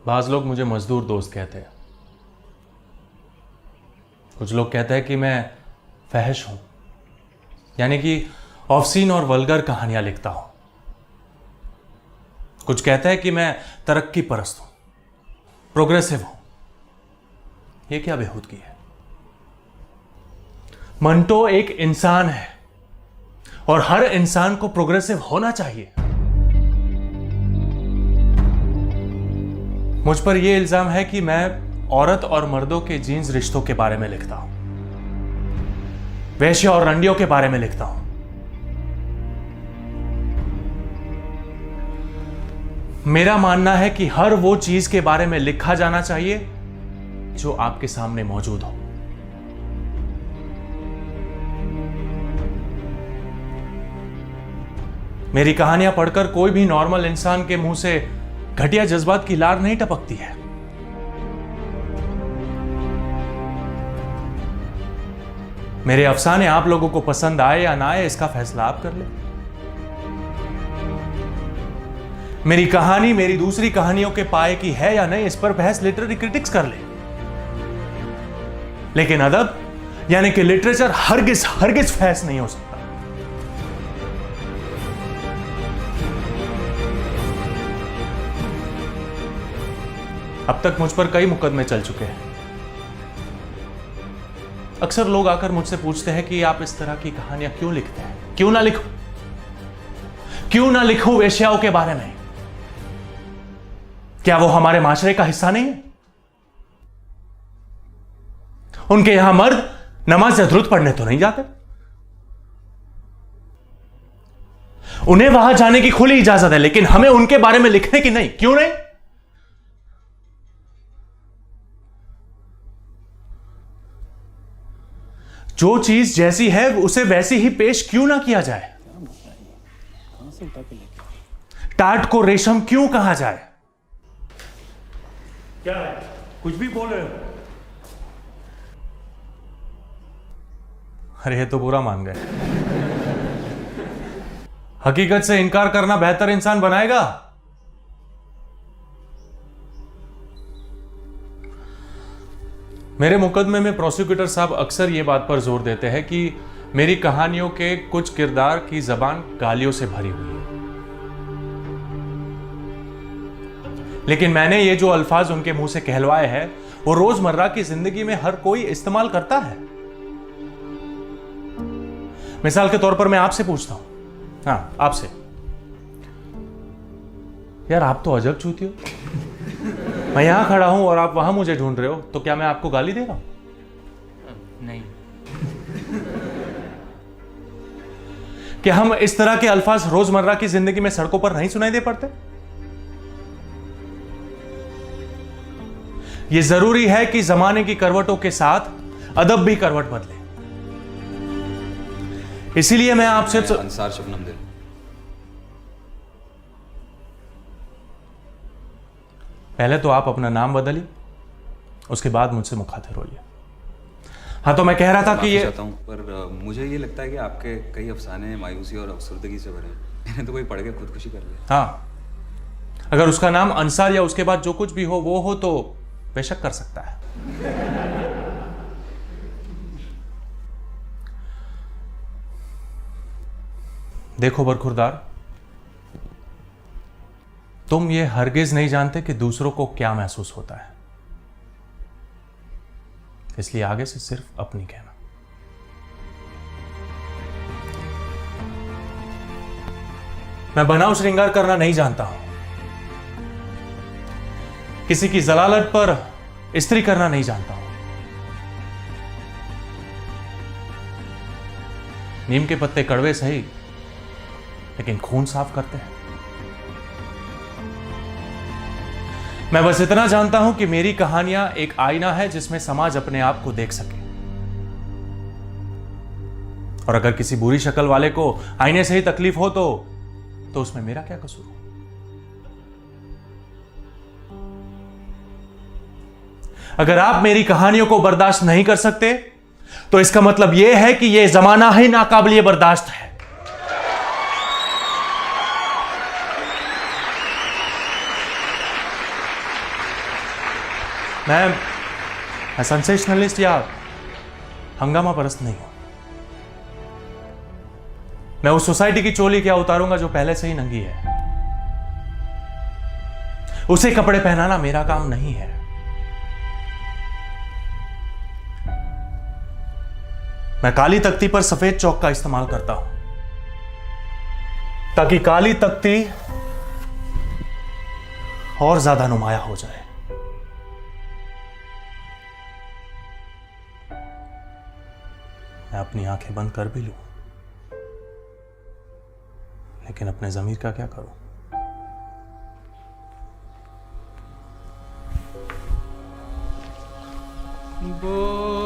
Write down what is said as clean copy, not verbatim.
बाज लोग मुझे मजदूर दोस्त कहते हैं, कुछ लोग कहते हैं कि मैं फहश हूं, यानी कि ऑफसीन और वल्गर कहानियां लिखता हूं। कुछ कहते हैं कि मैं तरक्की परस्त हूं, प्रोग्रेसिव हूं। यह क्या बेहूदगी है? मंटो एक इंसान है और हर इंसान को प्रोग्रेसिव होना चाहिए। मुझ पर यह इल्जाम है कि मैं औरत और मर्दों के जीन्स रिश्तों के बारे में लिखता हूं, वेश्या और रंडियों के बारे में लिखता हूं। मेरा मानना है कि हर वो चीज के बारे में लिखा जाना चाहिए जो आपके सामने मौजूद हो। मेरी कहानियां पढ़कर कोई भी नॉर्मल इंसान के मुंह से घटिया जज्बात की लार नहीं टपकती है। मेरे अफसाने आप लोगों को पसंद आए या ना आए, इसका फैसला आप कर ले। मेरी कहानी मेरी दूसरी कहानियों के पाए की है या नहीं, इस पर बहस लिटरेरी क्रिटिक्स कर ले। लेकिन अदब यानी कि लिटरेचर हरगिज फैस नहीं हो सकता। अब तक मुझ पर कई मुकदमे चल चुके हैं। अक्सर लोग आकर मुझसे पूछते हैं कि आप इस तरह की कहानियां क्यों लिखते हैं? क्यों ना लिखूं वेश्याओं के बारे में? क्या वो हमारे माशरे का हिस्सा नहीं है? उनके यहां मर्द नमाज या दुरूद पढ़ने तो नहीं जाते? उन्हें वहां जाने की खुली इजाजत है, लेकिन हमें उनके बारे में लिखने की नहीं। क्यों नहीं? जो चीज जैसी है उसे वैसी ही पेश क्यों ना किया जाए? टाट को रेशम क्यों कहा जाए? क्या है, कुछ भी बोल रहे हो? अरे ये तो बुरा मान गए। हकीकत से इनकार करना बेहतर इंसान बनाएगा? मेरे मुकदमे में प्रोसिक्यूटर साहब अक्सर यह बात पर जोर देते हैं कि मेरी कहानियों के कुछ किरदार की जबान गालियों से भरी हुई है, लेकिन मैंने ये जो अल्फाज उनके मुंह से कहलवाए हैं वो रोजमर्रा की जिंदगी में हर कोई इस्तेमाल करता है। मिसाल के तौर पर मैं आपसे पूछता हूं, हाँ आपसे, यार आप तो अजब चूती हो। मैं यहां खड़ा हूं और आप वहां मुझे ढूंढ रहे हो, तो क्या मैं आपको गाली दे रहा हूं? नहीं। क्या हम इस तरह के अल्फाज रोजमर्रा की जिंदगी में सड़कों पर नहीं सुनाई दे पड़ते? यह जरूरी है कि जमाने की करवटों के साथ अदब भी करवट बदले। इसीलिए मैं आपसे अंसार शबनम दिल। पहले तो आप अपना नाम बदलिए, उसके बाद मुझसे मुखातिब होइए। हाँ, तो मैं कह रहा था कि ये चाहता हूं, पर मुझे ये लगता है कि आपके कई अफसाने मायूसी और अफसरदगी से भरे हैं। मैंने तो कोई पढ़ के खुदकुशी कर लिया। हाँ, अगर उसका नाम अंसार या उसके बाद जो कुछ भी हो वो हो तो बेशक कर सकता है। देखो बरखुरदार, तुम ये हरगिज नहीं जानते कि दूसरों को क्या महसूस होता है, इसलिए आगे से सिर्फ अपनी कहना। मैं बनाव श्रृंगार करना नहीं जानता हूं, किसी की जलालत पर इस्त्री करना नहीं जानता हूं। नीम के पत्ते कड़वे सही, लेकिन खून साफ करते हैं। मैं बस इतना जानता हूं कि मेरी कहानियां एक आईना है जिसमें समाज अपने आप को देख सके, और अगर किसी बुरी शक्ल वाले को आईने से ही तकलीफ हो तो उसमें मेरा क्या कसूर? अगर आप मेरी कहानियों को बर्दाश्त नहीं कर सकते तो इसका मतलब यह है कि यह जमाना ही नाकाबिले बर्दाश्त है। मैं सेंसेशनलिस्ट या हंगामा परस्त नहीं हूं। मैं उस सोसाइटी की चोली क्या उतारूंगा जो पहले से ही नंगी है। उसे कपड़े पहनाना मेरा काम नहीं है। मैं काली तख्ती पर सफेद चौक का इस्तेमाल करता हूं ताकि काली तख्ती और ज्यादा नुमाया हो जाए। मैं अपनी आंखें बंद कर भी लूं, लेकिन अपने ज़मीर का क्या करूं? वो